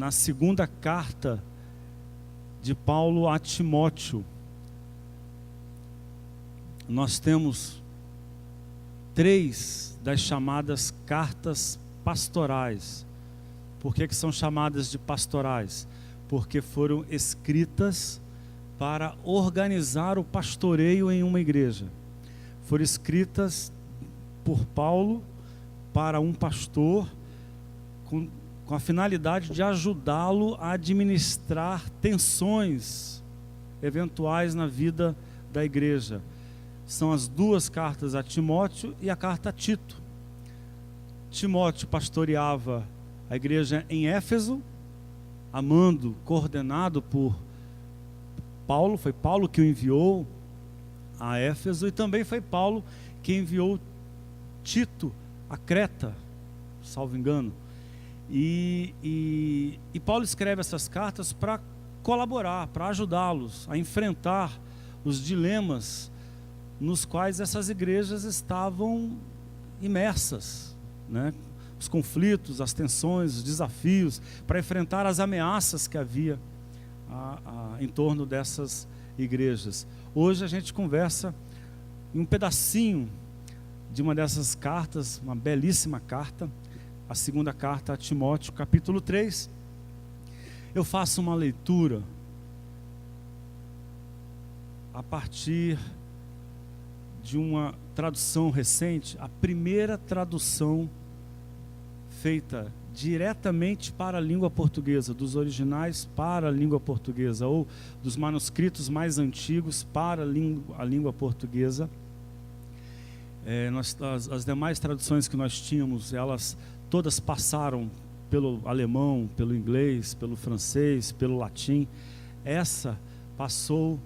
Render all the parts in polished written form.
na segunda carta de Paulo a Timóteo. Nós temos 3 das chamadas cartas pastorais. Por que são chamadas de pastorais? Porque foram escritas para organizar o pastoreio em uma igreja. Foram escritas por Paulo para um pastor com a finalidade de ajudá-lo a administrar tensões eventuais na vida da igreja. São as 2 cartas a Timóteo e a carta a Tito. Timóteo pastoreava a igreja em Éfeso, amando, coordenado por Paulo. Foi Paulo que o enviou a Éfeso, e também foi Paulo que enviou Tito a Creta, salvo engano. E Paulo escreve essas cartas para colaborar, para ajudá-los a enfrentar os dilemas nos quais essas igrejas estavam imersas, né? Os conflitos, as tensões, os desafios, para enfrentar as ameaças que havia em torno dessas igrejas. Hoje a gente conversa em um pedacinho de uma dessas cartas, uma belíssima carta, a segunda carta a Timóteo, capítulo 3. Eu faço uma leitura a partir de uma tradução recente, a primeira tradução feita diretamente para a língua portuguesa, dos originais para a língua portuguesa, ou dos manuscritos mais antigos para a língua portuguesa. As demais traduções que nós tínhamos, elas todas passaram pelo alemão, pelo inglês, pelo francês, pelo latim. Essa passou,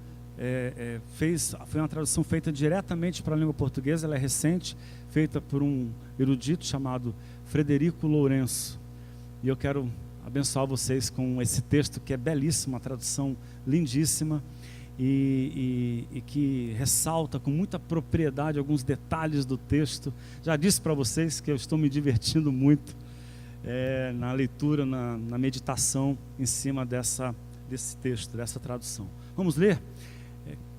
foi uma tradução feita diretamente para a língua portuguesa. Ela é recente, feita por um erudito chamado Frederico Lourenço. E eu quero abençoar vocês com esse texto, que é belíssimo, uma tradução lindíssima, e que ressalta com muita propriedade alguns detalhes do texto. Já disse para vocês que eu estou me divertindo muito na leitura, na meditação em cima desse texto, dessa tradução. Vamos ler?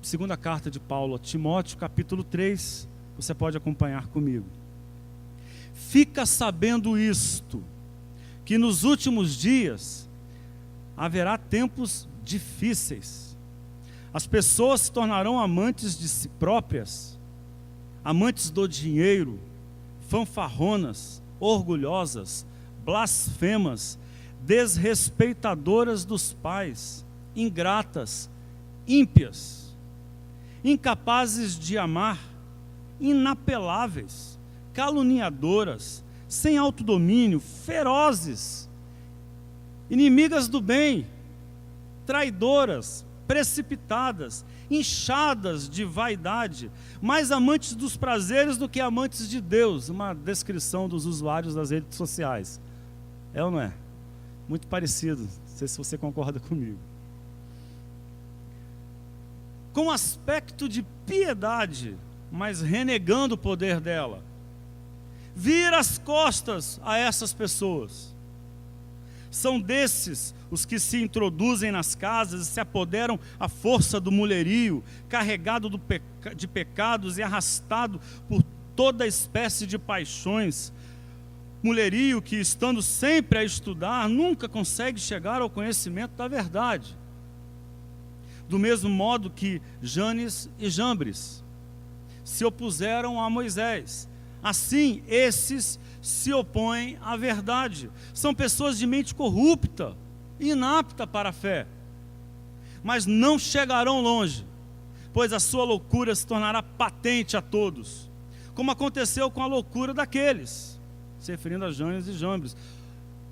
Segunda carta de Paulo a Timóteo, capítulo 3, você pode acompanhar comigo. Fica sabendo isto, que nos últimos dias haverá tempos difíceis. As pessoas se tornarão amantes de si próprias, amantes do dinheiro, fanfarronas, orgulhosas, blasfemas, desrespeitadoras dos pais, ingratas, ímpias, incapazes de amar, inapeláveis, caluniadoras, sem autodomínio, ferozes, inimigas do bem, traidoras, precipitadas, inchadas de vaidade, mais amantes dos prazeres do que amantes de Deus. Uma descrição dos usuários das redes sociais. É ou não é? Muito parecido, não sei se você concorda comigo. Com aspecto de piedade, mas renegando o poder dela. Vira as costas a essas pessoas. São desses os que se introduzem nas casas e se apoderam à força do mulherio, carregado de pecados e arrastado por toda espécie de paixões. Mulherio que, estando sempre a estudar, nunca consegue chegar ao conhecimento da verdade. Do mesmo modo que Janes e Jambres se opuseram a Moisés, assim esses se opõem à verdade. São pessoas de mente corrupta, inapta para a fé, mas não chegarão longe, pois a sua loucura se tornará patente a todos, como aconteceu com a loucura daqueles, se referindo a Janes e Jambres,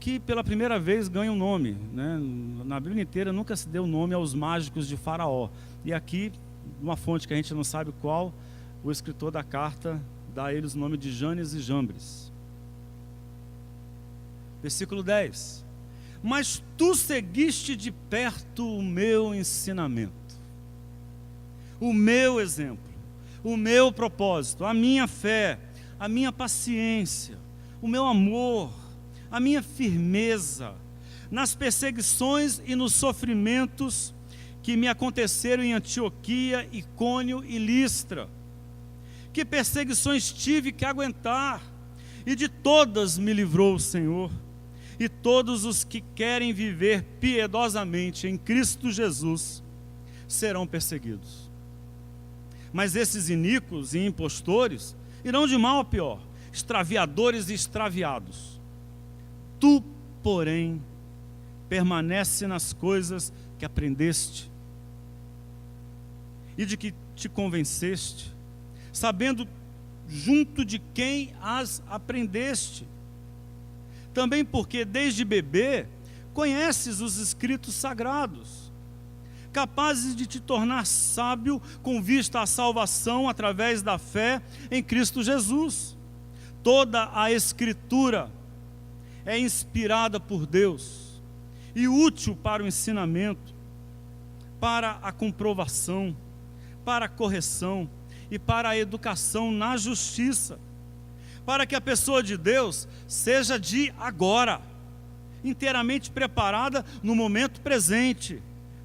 que pela primeira vez ganham um nome, né? Na Bíblia inteira nunca se deu nome aos mágicos de Faraó, e aqui, uma fonte que a gente não sabe qual, o escritor da carta dá a eles o nome de Janes e Jambres. Versículo 10. Mas tu seguiste de perto o meu ensinamento, o meu exemplo, o meu propósito, a minha fé, a minha paciência, o meu amor, a minha firmeza, nas perseguições e nos sofrimentos que me aconteceram em Antioquia, Icônio e Listra. Que perseguições tive que aguentar, e de todas me livrou o Senhor. E todos os que querem viver piedosamente em Cristo Jesus serão perseguidos. Mas esses iníquos e impostores irão de mal a pior, extraviadores e extraviados. Tu, porém, permanece nas coisas que aprendeste e de que te convenceste, sabendo junto de quem as aprendeste. Também porque desde bebê conheces os escritos sagrados, capazes de te tornar sábio com vista à salvação através da fé em Cristo Jesus. Toda a Escritura é inspirada por Deus e útil para o ensinamento, para a comprovação, para a correção e para a educação na justiça, para que a pessoa de Deus seja de agora, inteiramente preparada no momento presente,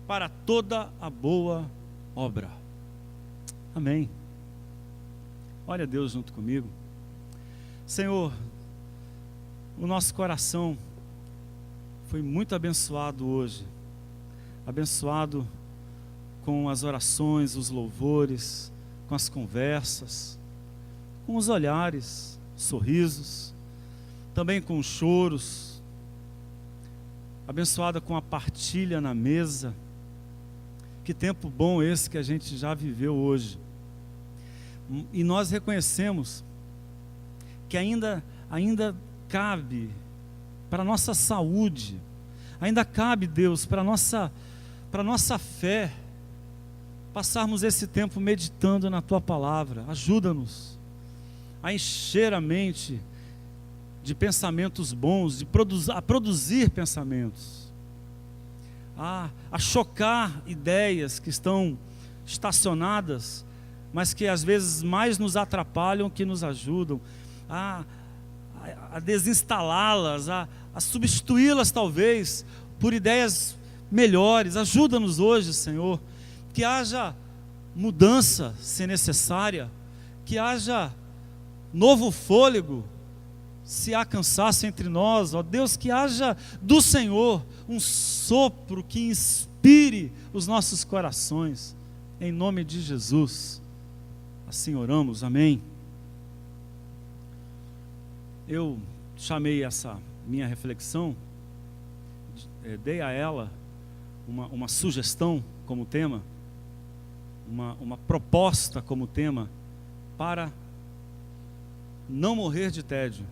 para toda a boa obra. Amém. Olha Deus junto comigo. Senhor, o nosso coração foi muito abençoado hoje, abençoado com as orações, os louvores, com as conversas, com os olhares, sorrisos, também com os choros, abençoada com a partilha na mesa. Que tempo bom esse que a gente já viveu hoje. E nós reconhecemos que ainda cabe para a nossa saúde, ainda cabe, Deus, para a nossa fé, passarmos esse tempo meditando na Tua Palavra. Ajuda-nos a encher a mente de pensamentos bons, a produzir pensamentos, a chocar ideias que estão estacionadas, mas que às vezes mais nos atrapalham que nos ajudam, a desinstalá-las, a substituí-las talvez por ideias melhores. Ajuda-nos hoje, Senhor, que haja mudança se necessária, que haja novo fôlego se há cansaço entre nós, ó Deus, que haja do Senhor um sopro que inspire os nossos corações, em nome de Jesus, assim oramos, amém. Eu chamei essa minha reflexão, dei a ela uma sugestão como tema, uma proposta como tema, para não morrer de tédio.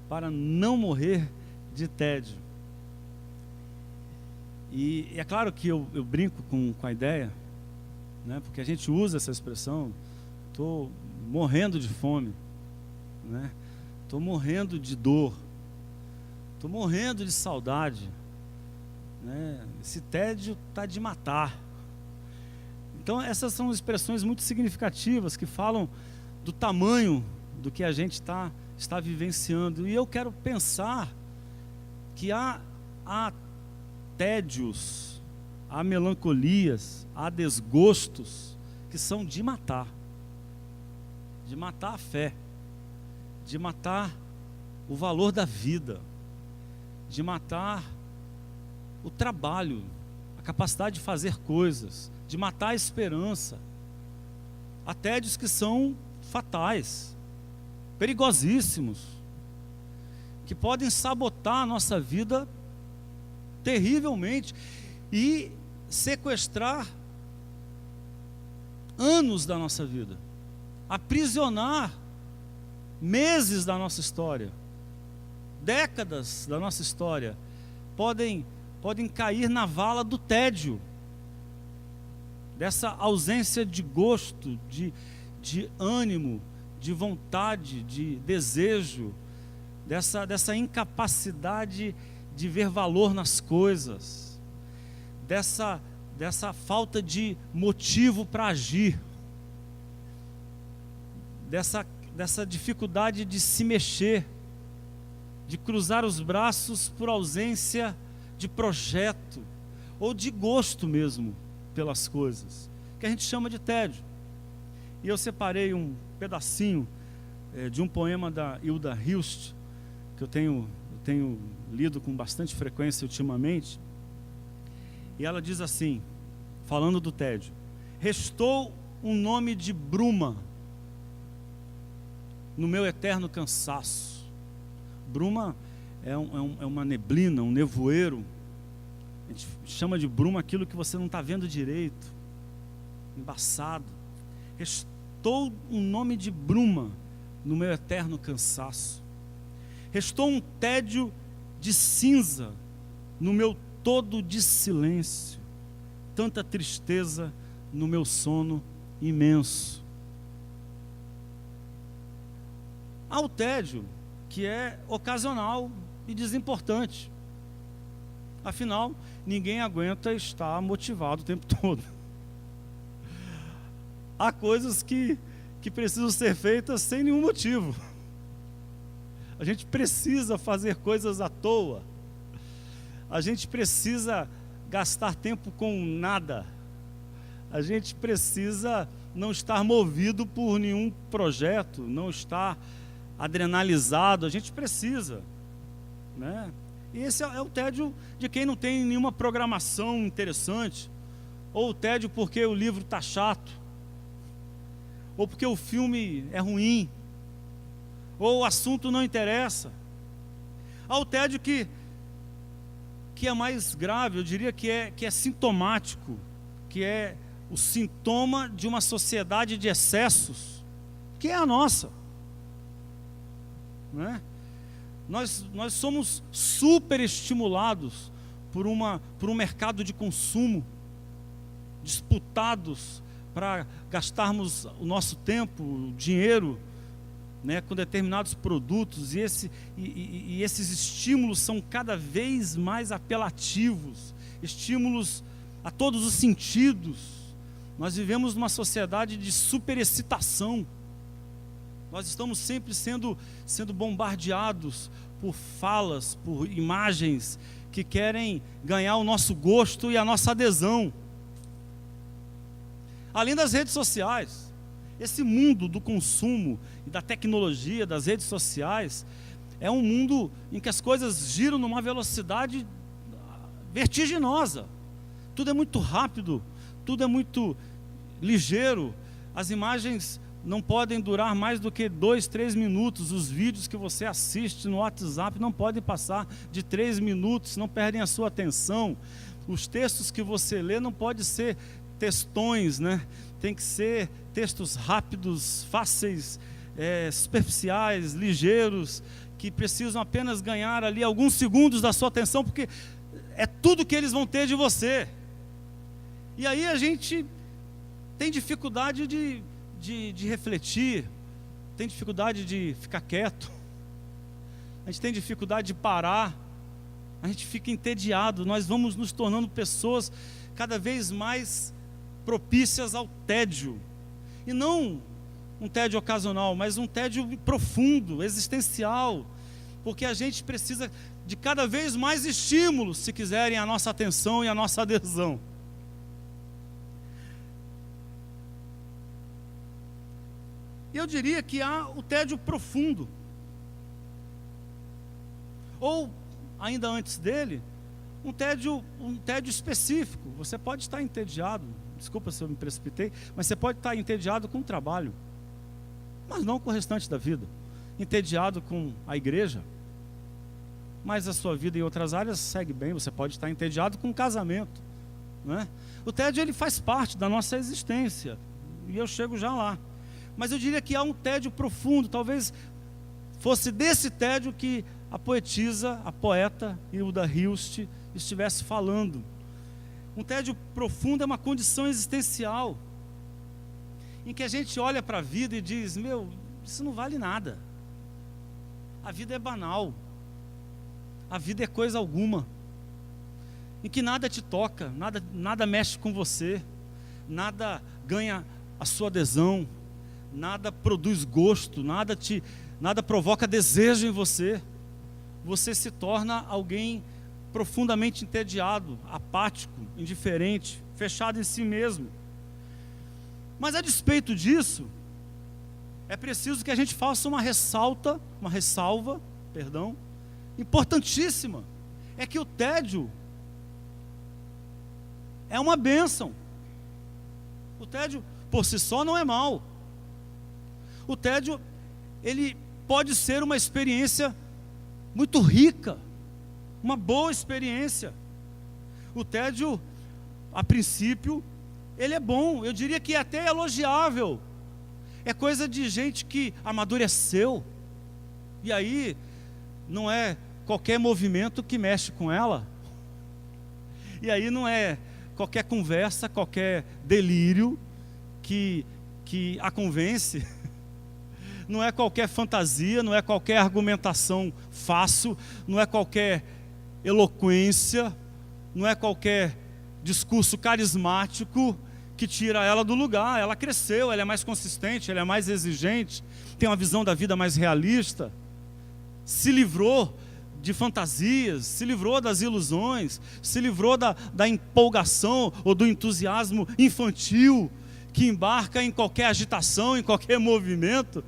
Para não morrer de tédio. E é claro que eu brinco com a ideia, né, porque a gente usa essa expressão, estou morrendo de fome, né, estou morrendo de dor, estou morrendo de saudade, né, esse tédio está de matar. Então essas são expressões muito significativas que falam do tamanho do que a gente está vivenciando. E eu quero pensar que há tédios, há melancolias, há desgostos que são de matar a fé, de matar o valor da vida, de matar o trabalho, a capacidade de fazer coisas, de matar a esperança. Há tédios que são fatais, perigosíssimos, que podem sabotar a nossa vida terrivelmente e sequestrar anos da nossa vida, aprisionar meses da nossa história, décadas da nossa história, podem cair na vala do tédio, dessa ausência de gosto, de ânimo, de vontade, de desejo, dessa incapacidade de ver valor nas coisas, dessa falta de motivo para agir, dessa dificuldade de se mexer, de cruzar os braços por ausência de projeto, ou de gosto mesmo pelas coisas, que a gente chama de tédio. E eu separei um pedacinho de um poema da Hilda Hilst, que eu tenho lido com bastante frequência ultimamente, e ela diz assim, falando do tédio: restou um nome de bruma no meu eterno cansaço. Bruma é uma neblina, um nevoeiro. A gente chama de bruma aquilo que você não está vendo direito, embaçado. Restou um nome de bruma no meu eterno cansaço. Restou um tédio de cinza no meu todo de silêncio. Tanta tristeza no meu sono imenso. Há o tédio que é ocasional e desimportante. Afinal, ninguém aguenta estar motivado o tempo todo. Há coisas que precisam ser feitas sem nenhum motivo. A gente precisa fazer coisas à toa. A gente precisa gastar tempo com nada. A gente precisa não estar movido por nenhum projeto, não estar adrenalizado. A gente precisa, né? E esse é o tédio de quem não tem nenhuma programação interessante, ou o tédio porque o livro está chato, ou porque o filme é ruim, ou o assunto não interessa. Há o tédio que é mais grave, eu diria que é sintomático, que é o sintoma de uma sociedade de excessos, que é a nossa, né? Nós somos superestimulados por um mercado de consumo, disputados para gastarmos o nosso tempo, o dinheiro, né, com determinados produtos, e esses estímulos são cada vez mais apelativos, estímulos a todos os sentidos. Nós vivemos numa sociedade de superexcitação. Nós estamos sempre sendo bombardeados por falas, por imagens que querem ganhar o nosso gosto e a nossa adesão. Além das redes sociais, esse mundo do consumo e da tecnologia, das redes sociais, é um mundo em que as coisas giram numa velocidade vertiginosa. Tudo é muito rápido, tudo é muito ligeiro. As imagens não podem durar mais do que 2, 3 minutos. Os vídeos que você assiste no WhatsApp não podem passar de 3 minutos, não perdem a sua atenção. Os textos que você lê não podem ser textões, né? Tem que ser textos rápidos, fáceis, superficiais, ligeiros, que precisam apenas ganhar ali alguns segundos da sua atenção, porque é tudo que eles vão ter de você. E aí a gente tem dificuldade de refletir, tem dificuldade de ficar quieto, a gente tem dificuldade de parar, a gente fica entediado. Nós vamos nos tornando pessoas cada vez mais propícias ao tédio, e não um tédio ocasional, mas um tédio profundo, existencial, porque a gente precisa de cada vez mais estímulos se quiserem a nossa atenção e a nossa adesão. E eu diria que há o tédio profundo, ou ainda antes dele, um tédio específico. Você pode estar entediado, desculpa se eu me precipitei, mas você pode estar entediado com o trabalho, mas não com o restante da vida. Entediado com a igreja, mas a sua vida em outras áreas segue bem. Você pode estar entediado com o casamento, né? O tédio, ele faz parte da nossa existência, e eu chego já lá. Mas eu diria que há um tédio profundo. Talvez fosse desse tédio que a poetisa, a poeta Hilda Hilst estivesse falando. Um tédio profundo é uma condição existencial, em que a gente olha para a vida e diz: meu, isso não vale nada. A vida é banal. A vida é coisa alguma. Em que nada te toca, nada mexe com você, nada ganha a sua adesão, nada produz gosto, nada provoca desejo em você. você se torna alguém profundamente entediado, apático, indiferente, fechado em si mesmo. Mas a despeito disso, é preciso que a gente faça uma ressalva, importantíssima. É que o tédio é uma bênção. O tédio por si só não é mal. O tédio, ele pode ser uma experiência muito rica, uma boa experiência. O tédio, a princípio, ele é bom, eu diria que é até elogiável. É coisa de gente que amadureceu, e aí não é qualquer movimento que mexe com ela, e aí não é qualquer conversa, qualquer delírio que a convence, não é qualquer fantasia, não é qualquer argumentação fácil, não é qualquer eloquência, não é qualquer discurso carismático que tira ela do lugar. Ela cresceu, ela é mais consistente, ela é mais exigente, tem uma visão da vida mais realista, se livrou de fantasias, se livrou das ilusões, se livrou da empolgação ou do entusiasmo infantil que embarca em qualquer agitação, em qualquer movimento,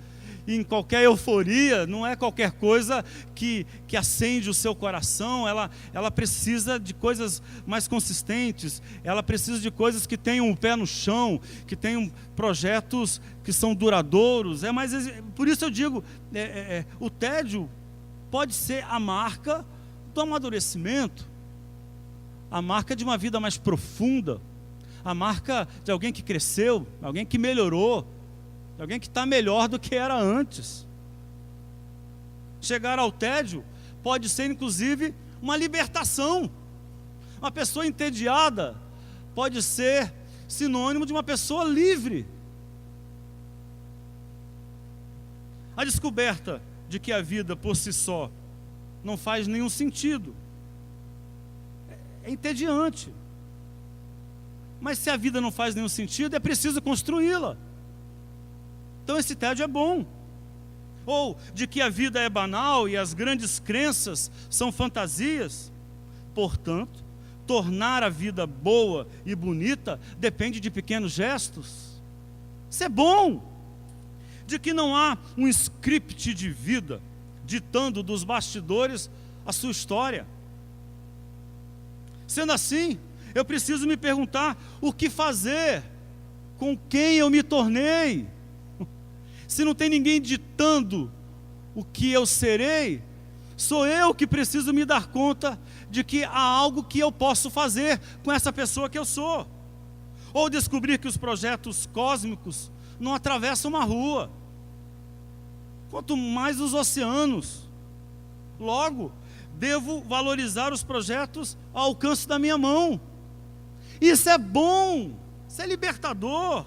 em qualquer euforia. Não é qualquer coisa que acende o seu coração. Ela precisa de coisas mais consistentes, ela precisa de coisas que tenham o pé no chão, que tenham projetos que são duradouros. Por isso eu digo, o tédio pode ser a marca do amadurecimento, a marca de uma vida mais profunda, a marca de alguém que cresceu, alguém que melhorou, alguém que está melhor do que era antes. Chegar ao tédio pode ser inclusive uma libertação. Uma pessoa entediada pode ser sinônimo de uma pessoa livre. A descoberta de que a vida por si só não faz nenhum sentido é entediante. Mas se a vida não faz nenhum sentido, é preciso construí-la. Então esse tédio é bom. Ou de que a vida é banal e as grandes crenças são fantasias. Portanto, tornar a vida boa e bonita depende de pequenos gestos. Isso é bom. De que não há um script de vida ditando dos bastidores a sua história. Sendo assim, eu preciso me perguntar o que fazer, com quem eu me tornei. Se não tem ninguém ditando o que eu serei, sou eu que preciso me dar conta de que há algo que eu posso fazer com essa pessoa que eu sou. Ou descobrir que os projetos cósmicos não atravessam uma rua, quanto mais os oceanos. Logo, devo valorizar os projetos ao alcance da minha mão. Isso é bom, isso é libertador.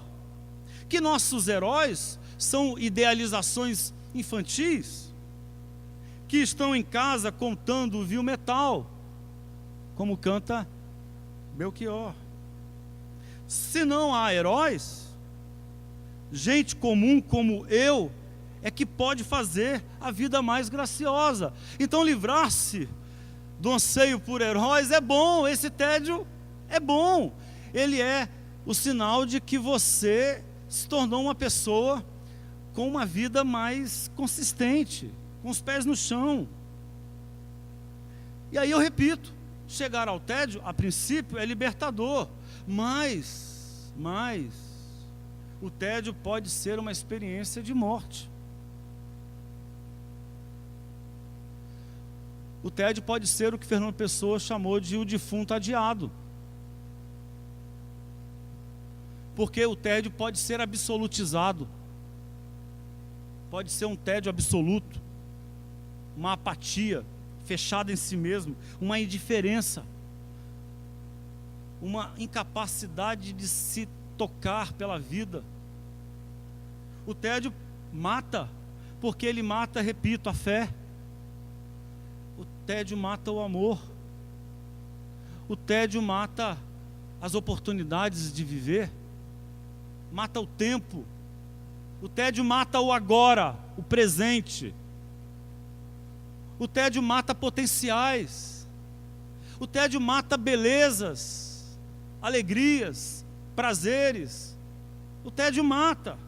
Que nossos heróis são idealizações infantis, que estão em casa contando o vil metal, como canta Belchior. Se não há heróis, gente comum como eu é que pode fazer a vida mais graciosa. Então livrar-se do anseio por heróis é bom. Esse tédio é bom. Ele é o sinal de que você se tornou uma pessoa com uma vida mais consistente, com os pés no chão. E aí eu repito, chegar ao tédio, a princípio, é libertador, mas o tédio pode ser uma experiência de morte. O tédio pode ser o que Fernando Pessoa chamou de o defunto adiado. Porque o tédio pode ser absolutizado. Pode ser um tédio absoluto, uma apatia fechada em si mesmo, uma indiferença, uma incapacidade de se tocar pela vida. O tédio mata, porque ele mata, repito, a fé. O tédio mata o amor. O tédio mata as oportunidades de viver, mata o tempo. O tédio mata o agora, o presente. O tédio mata potenciais. O tédio mata belezas, alegrias, prazeres. O tédio mata.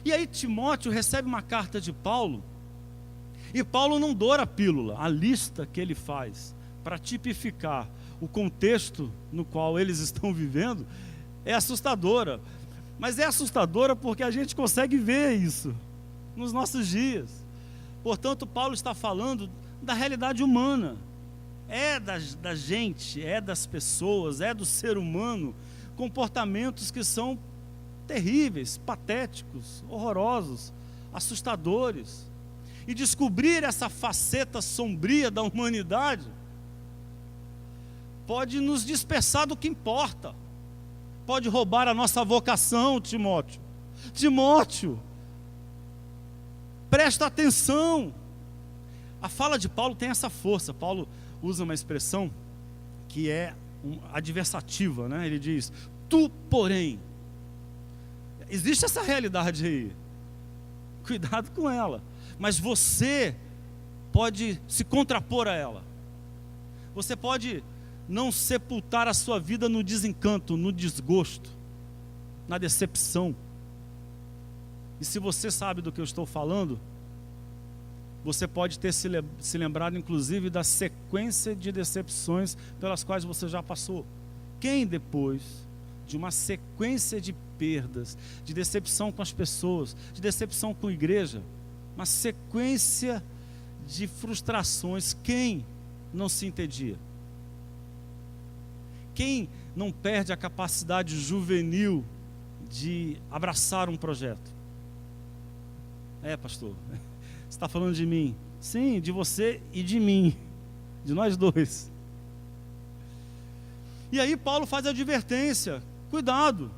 E aí Timóteo recebe uma carta de Paulo, e Paulo não doura a pílula. A lista que ele faz para tipificar o contexto no qual eles estão vivendo é assustadora. Mas é assustadora porque a gente consegue ver isso nos nossos dias. Portanto, Paulo está falando da realidade humana. É da gente, é das pessoas, é do ser humano, comportamentos que são terríveis, patéticos, horrorosos, assustadores. E descobrir essa faceta sombria da humanidade pode nos dispersar do que importa, pode roubar a nossa vocação, Timóteo. Timóteo, presta atenção. A fala de Paulo tem essa força. Paulo usa uma expressão que é adversativa, né? Ele diz: tu, porém. Existe essa realidade aí, cuidado com ela, mas você pode se contrapor a ela. Você pode não sepultar a sua vida no desencanto, no desgosto, na decepção. E se você sabe do que eu estou falando, você pode ter se lembrado inclusive da sequência de decepções pelas quais você já passou. Quem depois de uma sequência de perdas, de decepção com as pessoas, de decepção com a igreja, uma sequência de frustrações, quem não se entedia? Quem não perde a capacidade juvenil de abraçar um projeto? Pastor, você está falando de mim? Sim, de você e de mim, de nós dois. E aí Paulo faz a advertência: cuidado,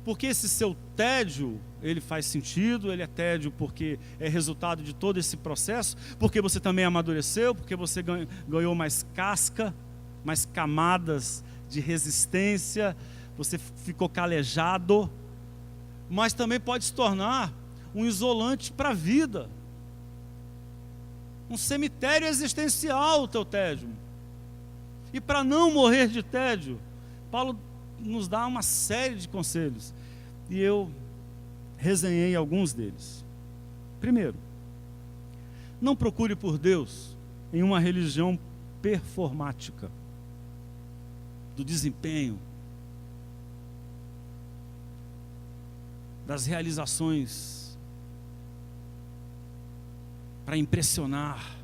porque esse seu tédio, ele faz sentido, ele é tédio porque é resultado de todo esse processo, porque você também amadureceu, porque você ganhou mais casca, mais camadas de resistência, você ficou calejado, mas também pode se tornar um isolante para a vida, um cemitério existencial o teu tédio. E para não morrer de tédio, Paulo nos dá uma série de conselhos, e eu resenhei alguns deles. Primeiro, não procure por Deus em uma religião performática, do desempenho, das realizações, para impressionar.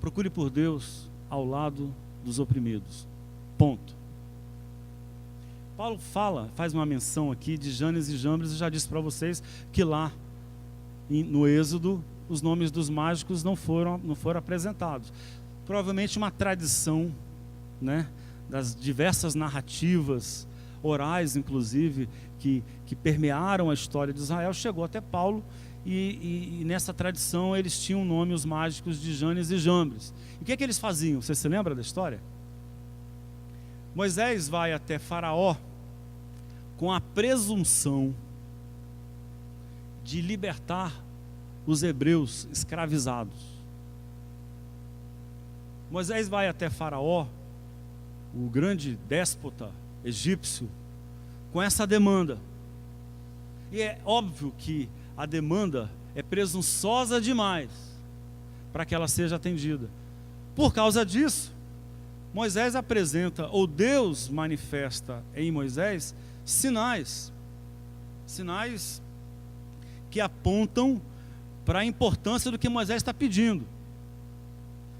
Procure por Deus ao lado dos oprimidos. Ponto. Paulo faz uma menção aqui de Janes e Jambres, e já disse para vocês que lá no Êxodo os nomes dos mágicos não foram apresentados. Provavelmente uma tradição, né, das diversas narrativas orais, inclusive, que permearam a história de Israel, chegou até Paulo, e nessa tradição eles tinham o nome, os mágicos, de Janes e Jambres. E o que eles faziam? Você se lembra da história? Moisés vai até Faraó com a presunção de libertar os hebreus escravizados. Moisés vai até Faraó, o grande déspota egípcio, com essa demanda. E é óbvio que a demanda é presunçosa demais para que ela seja atendida. Por causa disso, Moisés apresenta, ou Deus manifesta em Moisés, sinais que apontam para a importância do que Moisés está pedindo.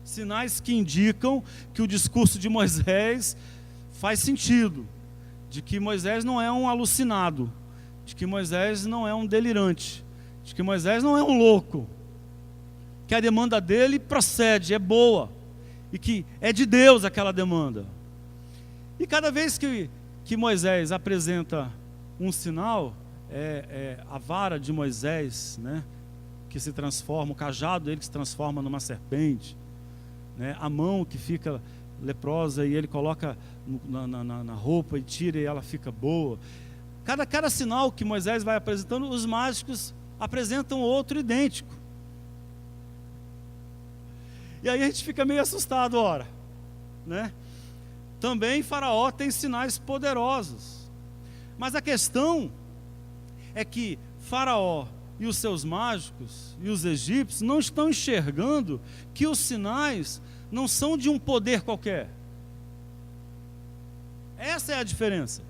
Sinais que indicam que o discurso de Moisés faz sentido, de que Moisés não é um alucinado, de que Moisés não é um delirante, de que Moisés não é um louco, que a demanda dele procede, é boa, e que é de Deus aquela demanda. E cada vez que Moisés apresenta um sinal, a vara de Moisés, né, que se transforma, o cajado dele que se transforma numa serpente, né, a mão que fica leprosa e ele coloca na roupa e tira e ela fica boa. Cada sinal que Moisés vai apresentando, os mágicos apresentam outro idêntico. E aí a gente fica meio assustado, ora, né? Também Faraó tem sinais poderosos. Mas a questão é que Faraó e os seus mágicos e os egípcios não estão enxergando que os sinais não são de um poder qualquer. Essa é a diferença.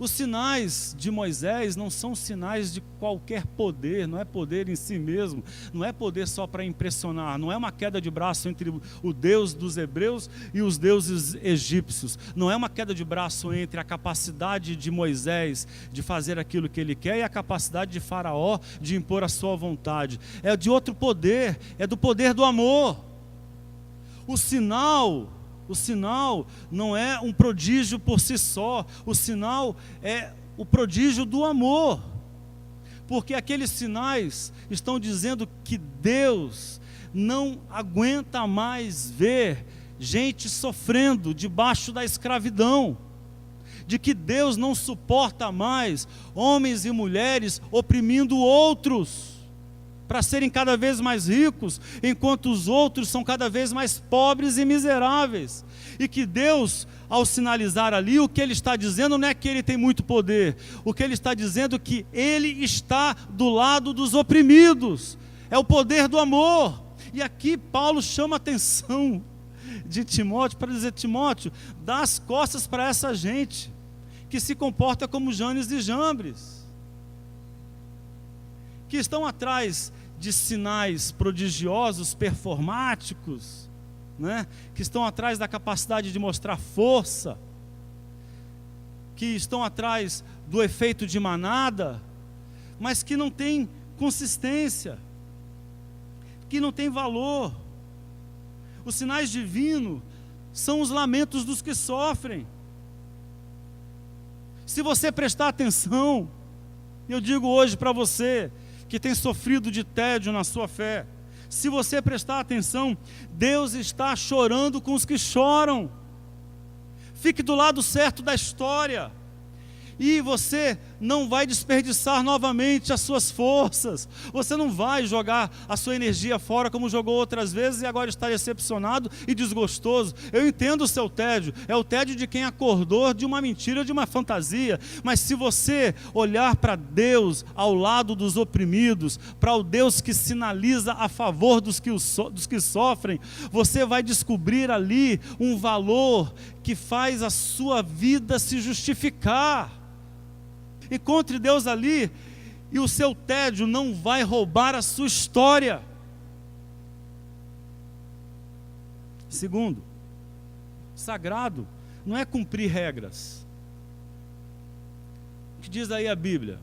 Os sinais de Moisés não são sinais de qualquer poder, não é poder em si mesmo, não é poder só para impressionar, não é uma queda de braço entre o Deus dos hebreus e os deuses egípcios, não é uma queda de braço entre a capacidade de Moisés de fazer aquilo que ele quer e a capacidade de Faraó de impor a sua vontade, é de outro poder, é do poder do amor. O sinal não é um prodígio por si só, o sinal é o prodígio do amor, porque aqueles sinais estão dizendo que Deus não aguenta mais ver gente sofrendo debaixo da escravidão, de que Deus não suporta mais homens e mulheres oprimindo outros, para serem cada vez mais ricos, enquanto os outros são cada vez mais pobres e miseráveis. E que Deus, ao sinalizar ali, o que Ele está dizendo não é que Ele tem muito poder, o que Ele está dizendo é que Ele está do lado dos oprimidos, é o poder do amor. E aqui Paulo chama a atenção de Timóteo para dizer: Timóteo, dá as costas para essa gente que se comporta como Janes e Jambres, que estão atrás de sinais prodigiosos, performáticos, né? Que estão atrás da capacidade de mostrar força, que estão atrás do efeito de manada, mas que não tem consistência, que não tem valor. Os sinais divinos são os lamentos dos que sofrem. Se você prestar atenção, eu digo hoje para você que tem sofrido de tédio na sua fé, se você prestar atenção, Deus está chorando com os que choram. Fique do lado certo da história, e você não vai desperdiçar novamente as suas forças, você não vai jogar a sua energia fora como jogou outras vezes e agora está decepcionado e desgostoso. Eu entendo o seu tédio, é o tédio de quem acordou de uma mentira, de uma fantasia, mas se você olhar para Deus ao lado dos oprimidos, para o Deus que sinaliza a favor dos que sofrem, você vai descobrir ali um valor que faz a sua vida se justificar. Encontre Deus ali, e o seu tédio não vai roubar a sua história. Segundo, sagrado não é cumprir regras. O que diz aí a Bíblia?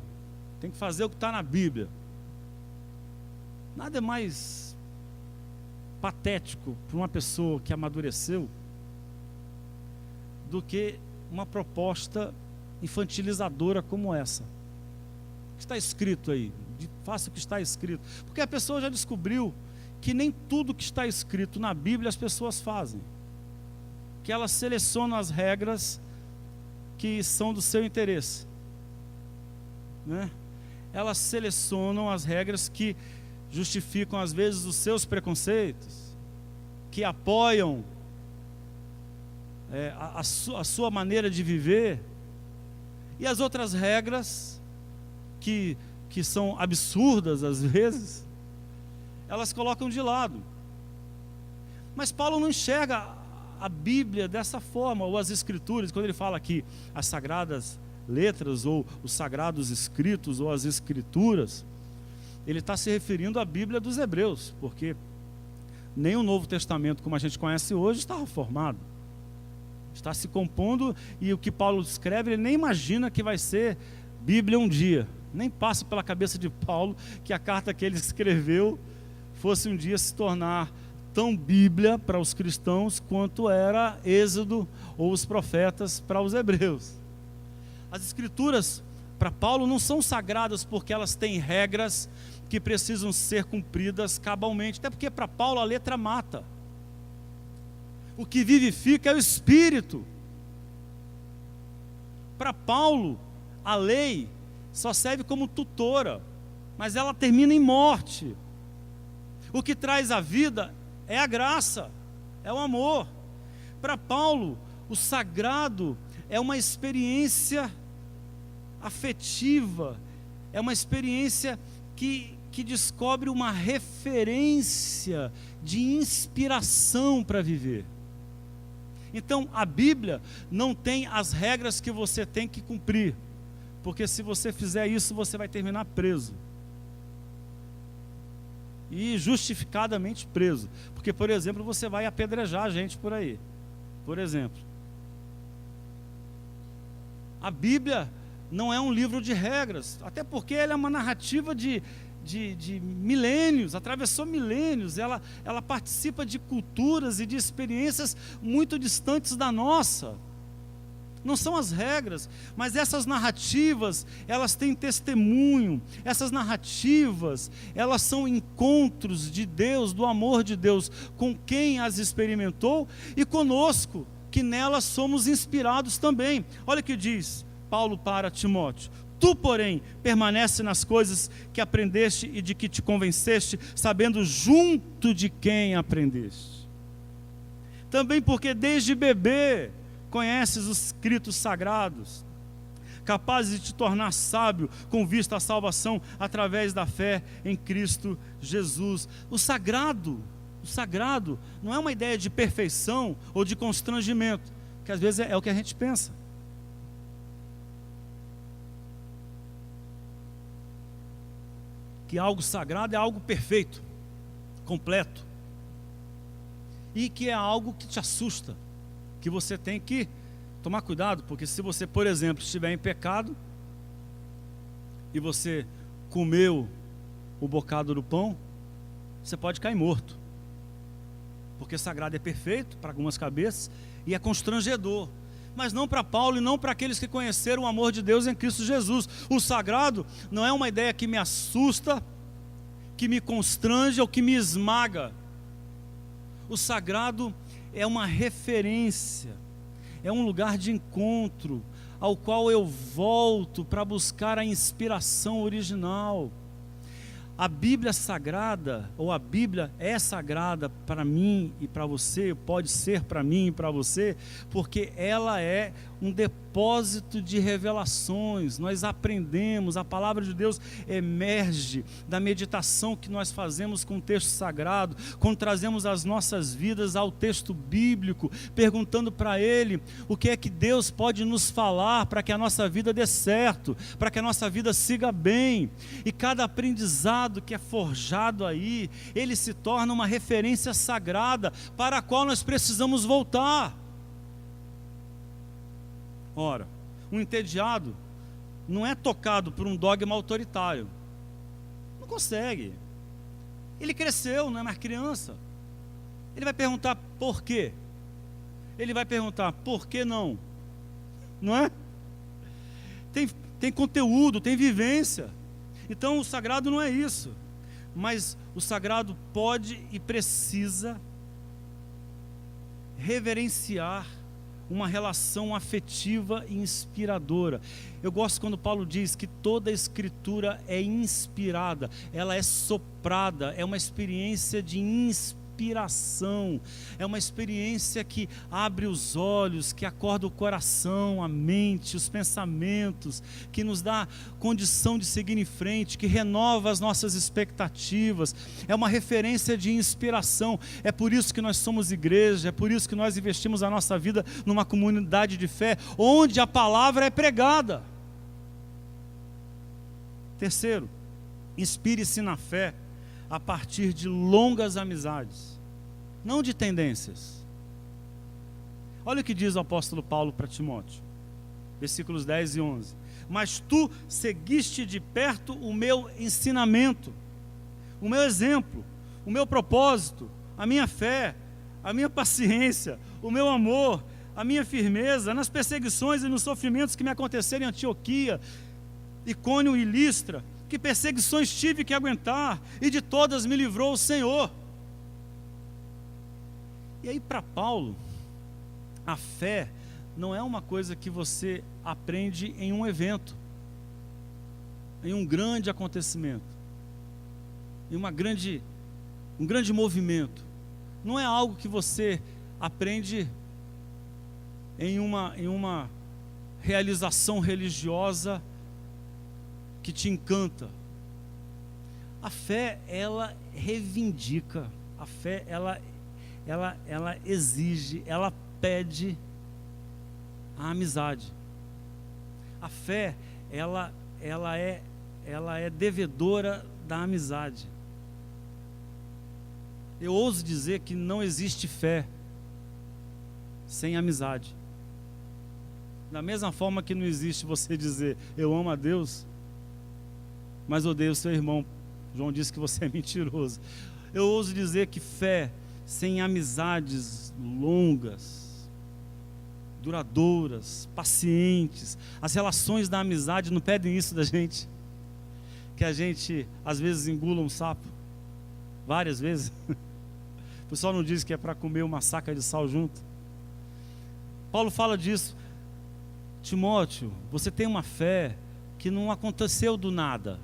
Tem que fazer o que está na Bíblia. Nada é mais patético para uma pessoa que amadureceu do que uma proposta infantilizadora como essa. O que está escrito aí? Faça o que está escrito. Porque a pessoa já descobriu que nem tudo que está escrito na Bíblia as pessoas fazem. Que elas selecionam as regras que são do seu interesse, né? Elas selecionam as regras que justificam às vezes os seus preconceitos, que apoiam a sua maneira de viver. E as outras regras, que são absurdas às vezes, elas colocam de lado. Mas Paulo não enxerga a Bíblia dessa forma, ou as Escrituras, quando ele fala aqui as sagradas letras, ou os sagrados escritos, ou as Escrituras, ele está se referindo à Bíblia dos Hebreus, porque nem o Novo Testamento, como a gente conhece hoje, estava formado. Está se compondo, e o que Paulo escreve, ele nem imagina que vai ser Bíblia um dia. Nem passa pela cabeça de Paulo que a carta que ele escreveu fosse um dia se tornar tão Bíblia para os cristãos quanto era Êxodo ou os profetas para os hebreus. As Escrituras para Paulo não são sagradas porque elas têm regras que precisam ser cumpridas cabalmente, até porque para Paulo a letra mata. O que vivifica é o Espírito. Para Paulo, a lei só serve como tutora, mas ela termina em morte. O que traz a vida é a graça, é o amor. Para Paulo, o sagrado é uma experiência afetiva, é uma experiência que descobre uma referência de inspiração para viver. Então, a Bíblia não tem as regras que você tem que cumprir, porque se você fizer isso, você vai terminar preso. E justificadamente preso. Porque, por exemplo, você vai apedrejar a gente por aí. Por exemplo. A Bíblia não é um livro de regras, até porque ela é uma narrativa de milênios, atravessou milênios, ela participa de culturas e de experiências muito distantes da nossa. Não são as regras, mas essas narrativas, elas têm testemunho, essas narrativas, elas são encontros de Deus, do amor de Deus, com quem as experimentou e conosco, que nelas somos inspirados também. Olha o que diz Paulo para Timóteo: tu, porém, permanece nas coisas que aprendeste e de que te convenceste, sabendo junto de quem aprendeste. Também porque desde bebê conheces os escritos sagrados, capazes de te tornar sábio com vista à salvação através da fé em Cristo Jesus. O sagrado não é uma ideia de perfeição ou de constrangimento, que às vezes é o que a gente pensa. Que algo sagrado é algo perfeito, completo, e que é algo que te assusta, que você tem que tomar cuidado, porque se você, por exemplo, estiver em pecado e você comeu o bocado do pão, você pode cair morto, porque sagrado é perfeito para algumas cabeças e é constrangedor, mas não para Paulo e não para aqueles que conheceram o amor de Deus em Cristo Jesus. O sagrado não é uma ideia que me assusta, que me constrange ou que me esmaga. O sagrado é uma referência, é um lugar de encontro ao qual eu volto para buscar a inspiração original. A Bíblia sagrada, ou a Bíblia é sagrada para mim e para você, pode ser para mim e para você, porque ela é um depósito de revelações. Nós aprendemos, a palavra de Deus emerge da meditação que nós fazemos com o texto sagrado, quando trazemos as nossas vidas ao texto bíblico, perguntando para ele o que é que Deus pode nos falar para que a nossa vida dê certo, para que a nossa vida siga bem. E cada aprendizado que é forjado aí, ele se torna uma referência sagrada para a qual nós precisamos voltar. Ora, um entediado não é tocado por um dogma autoritário, não consegue. Ele cresceu, não é mais criança. Ele vai perguntar por quê? Ele vai perguntar por que não? Não é? Tem conteúdo, tem vivência. Então o sagrado não é isso, mas o sagrado pode e precisa reverenciar uma relação afetiva e inspiradora. Eu gosto quando Paulo diz que toda a escritura é inspirada, ela é soprada, é uma experiência de inspiração, é uma experiência que abre os olhos, que acorda o coração, a mente, os pensamentos, que nos dá condição de seguir em frente, que renova as nossas expectativas. É uma referência de inspiração. É por isso que nós somos igreja, é por isso que nós investimos a nossa vida numa comunidade de fé, onde a palavra é pregada. Terceiro, inspire-se na fé a partir de longas amizades, não de tendências. Olha o que diz o apóstolo Paulo para Timóteo, versículos 10 e 11. Mas tu seguiste de perto o meu ensinamento, o meu exemplo, o meu propósito, a minha fé, a minha paciência, o meu amor, a minha firmeza, nas perseguições e nos sofrimentos que me aconteceram em Antioquia, Icônio e Listra. Que perseguições tive que aguentar, e de todas me livrou o Senhor. E aí, para Paulo, a fé não é uma coisa que você aprende em um evento, em um grande acontecimento, em um grande movimento. não é algo que você aprende em uma realização religiosa que te encanta. A fé, ela reivindica. A fé, ela exige, ela pede a amizade. A fé, ela é devedora da amizade. Eu ouso dizer que não existe fé sem amizade. Da mesma forma que não existe você dizer, eu amo a Deus, mas odeio o seu irmão. João disse que você é mentiroso. Eu ouso dizer que fé sem amizades longas, duradouras, pacientes. As relações da amizade não pedem isso da gente. Que a gente, às vezes, engula um sapo. Várias vezes. O pessoal não diz que é para comer uma saca de sal junto. Paulo fala disso. Timóteo, você tem uma fé que não aconteceu do nada.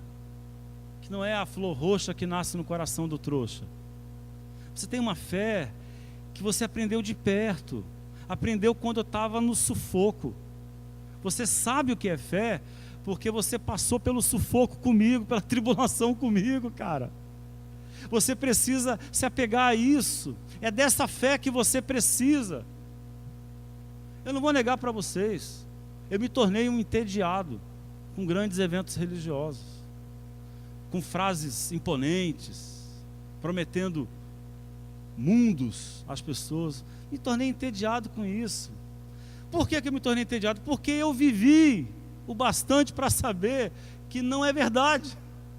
Que não é a flor roxa que nasce no coração do trouxa. Você tem uma fé que você aprendeu de perto. Aprendeu quando eu estava no sufoco. Você sabe o que é fé porque você passou pelo sufoco comigo, pela tribulação comigo, cara. Você precisa se apegar a isso. É dessa fé que você precisa. Eu não vou negar para vocês. Eu me tornei um entediado com grandes eventos religiosos, com frases imponentes, prometendo mundos às pessoas. Me tornei entediado com isso. Por que eu me tornei entediado? Porque eu vivi o bastante para saber que não é verdade,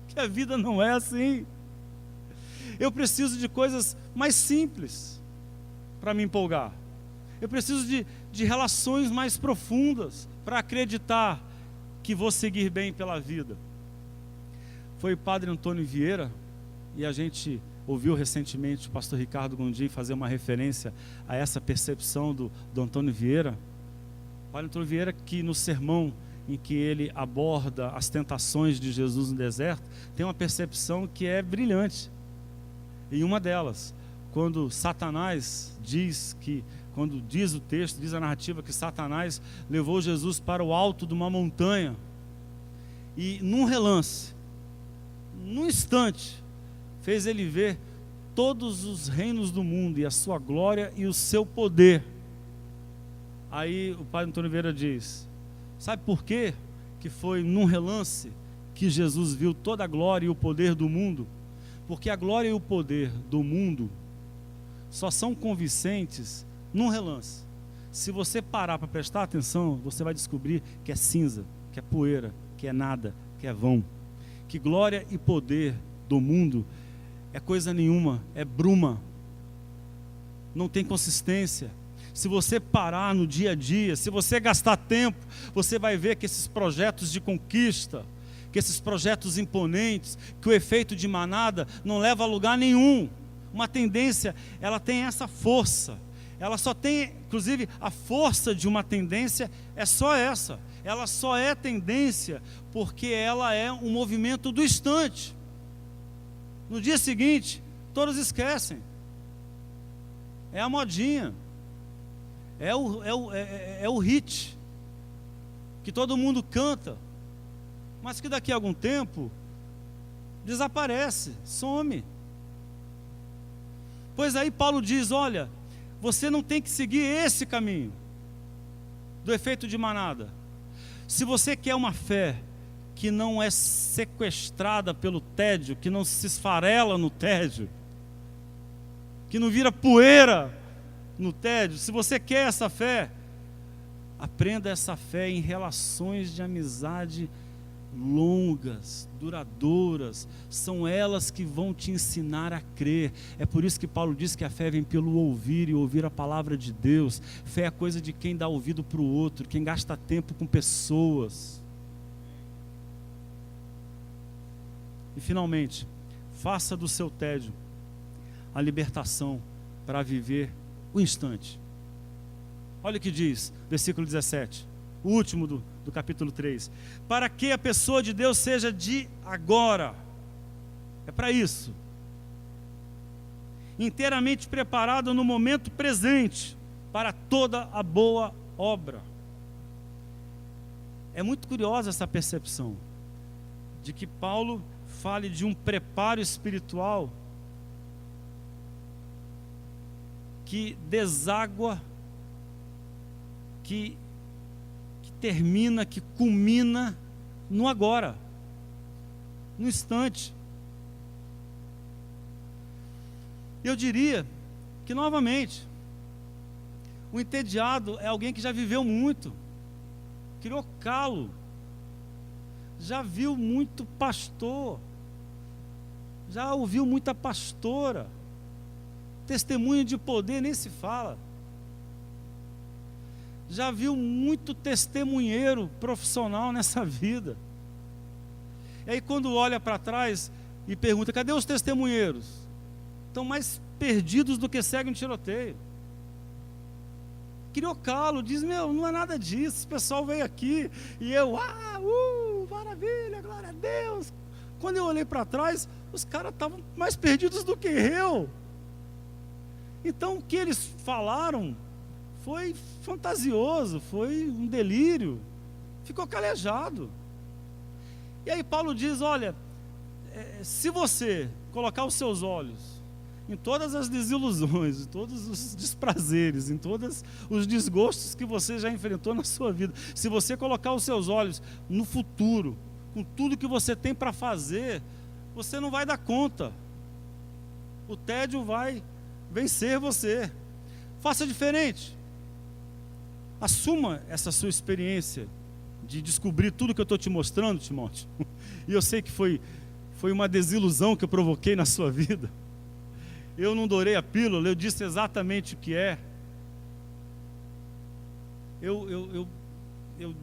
que a vida não é assim. Eu preciso de coisas mais simples para me empolgar. Eu preciso de relações mais profundas para acreditar que vou seguir bem pela vida. Foi o padre Antônio Vieira, e a gente ouviu recentemente o pastor Ricardo Gondim fazer uma referência a essa percepção do Antônio Vieira. O padre Antônio Vieira, que no sermão em que ele aborda as tentações de Jesus no deserto, tem uma percepção que é brilhante. E uma delas, quando Satanás diz que, quando diz o texto, diz a narrativa que Satanás levou Jesus para o alto de uma montanha e num relance, num instante, fez ele ver todos os reinos do mundo e a sua glória e o seu poder. Aí o padre Antônio Vieira diz, sabe por quê que foi num relance que Jesus viu toda a glória e o poder do mundo? Porque a glória e o poder do mundo só são convincentes num relance. Se você parar para prestar atenção, você vai descobrir que é cinza, que é poeira, que é nada, que é vão. Que glória e poder do mundo é coisa nenhuma, é bruma, não tem consistência. Se você parar no dia a dia, se você gastar tempo, você vai ver que esses projetos de conquista, que esses projetos imponentes, que o efeito de manada não leva a lugar nenhum. Uma tendência, ela tem essa força. Ela só tem, inclusive, a força de uma tendência é só essa. Ela só é tendência porque ela é um movimento do instante. No dia seguinte, todos esquecem. É a modinha. É o hit que todo mundo canta, mas que daqui a algum tempo desaparece, some. Pois aí Paulo diz, olha, você não tem que seguir esse caminho do efeito de manada. Se você quer uma fé que não é sequestrada pelo tédio, que não se esfarela no tédio, que não vira poeira no tédio, se você quer essa fé, aprenda essa fé em relações de amizade longas, duradouras. São elas que vão te ensinar a crer. É por isso que Paulo diz que a fé vem pelo ouvir e ouvir a palavra de Deus. Fé é coisa de quem dá ouvido para o outro, quem gasta tempo com pessoas. E finalmente, faça do seu tédio a libertação para viver o instante. Olha o que diz, versículo 17, o último do capítulo 3. Para que a pessoa de Deus seja de agora. É para isso. inteiramente preparado no momento presente para toda a boa obra. É muito curiosa essa percepção de que Paulo fale de um preparo espiritual que deságua, que termina, que culmina no agora, no instante. Eu diria que, novamente, o entediado é alguém que já viveu muito, criou calo, já viu muito pastor, já ouviu muita pastora, testemunho de poder nem se fala, já viu muito testemunheiro profissional nessa vida. E aí quando olha para trás e pergunta, cadê os testemunheiros? Estão mais perdidos do que cego em tiroteio. Criou calo, diz, não é nada disso, esse pessoal veio aqui, e eu, maravilha, glória a Deus. Quando eu olhei para trás, os caras estavam mais perdidos do que eu. Então o que eles falaram foi fantasioso, foi um delírio, ficou calejado. E aí Paulo diz, olha, se você colocar os seus olhos em todas as desilusões, em todos os desprazeres, em todos os desgostos que você já enfrentou na sua vida, se você colocar os seus olhos no futuro, com tudo que você tem para fazer, você não vai dar conta. O tédio vai vencer você. Faça diferente. Assuma essa sua experiência de descobrir tudo que eu estou te mostrando, Timóteo. E eu sei que foi uma desilusão que eu provoquei na sua vida. Eu não dourei a pílula, eu disse exatamente o que é. Eu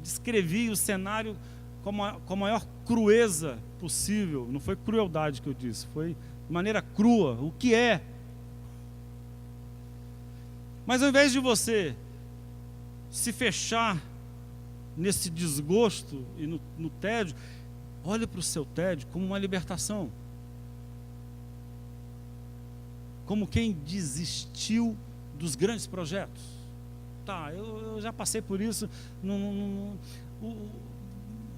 descrevi o cenário com a maior crueza possível. Não foi crueldade que eu disse, foi de maneira crua, o que é. Mas ao invés de você se fechar nesse desgosto e no tédio, olhe para o seu tédio como uma libertação. Como quem desistiu dos grandes projetos. Tá, eu já passei por isso.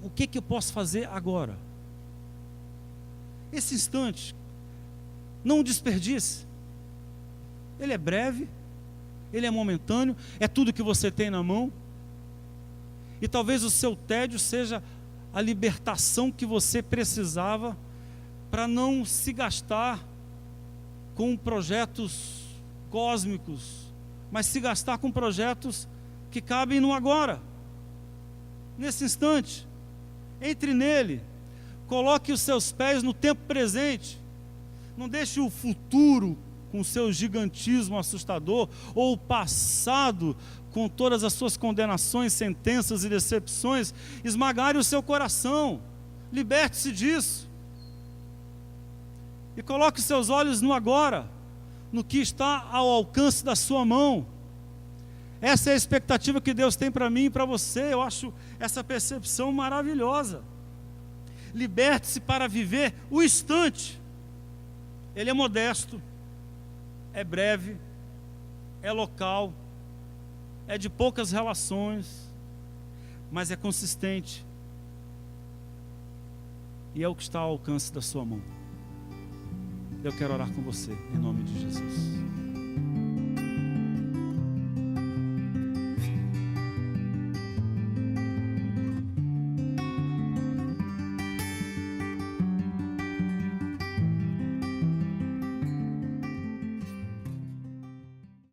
O que eu posso fazer agora? Esse instante, não o desperdice. Ele é breve, ele é momentâneo, é tudo que você tem na mão. E talvez o seu tédio seja a libertação que você precisava para não se gastar com projetos cósmicos, mas se gastar com projetos que cabem no agora, nesse instante. Entre nele, coloque os seus pés no tempo presente. Não deixe o futuro com seu gigantismo assustador, ou o passado com todas as suas condenações, sentenças e decepções esmagarem o seu coração. Liberte-se disso. E coloque os seus olhos no agora, no que está ao alcance da sua mão. Essa é a expectativa que Deus tem para mim e para você. Eu acho essa percepção maravilhosa. Liberte-se para viver o instante. Ele é modesto, é breve, é local, é de poucas relações, mas é consistente. E é o que está ao alcance da sua mão. Eu quero orar com você, em nome de Jesus.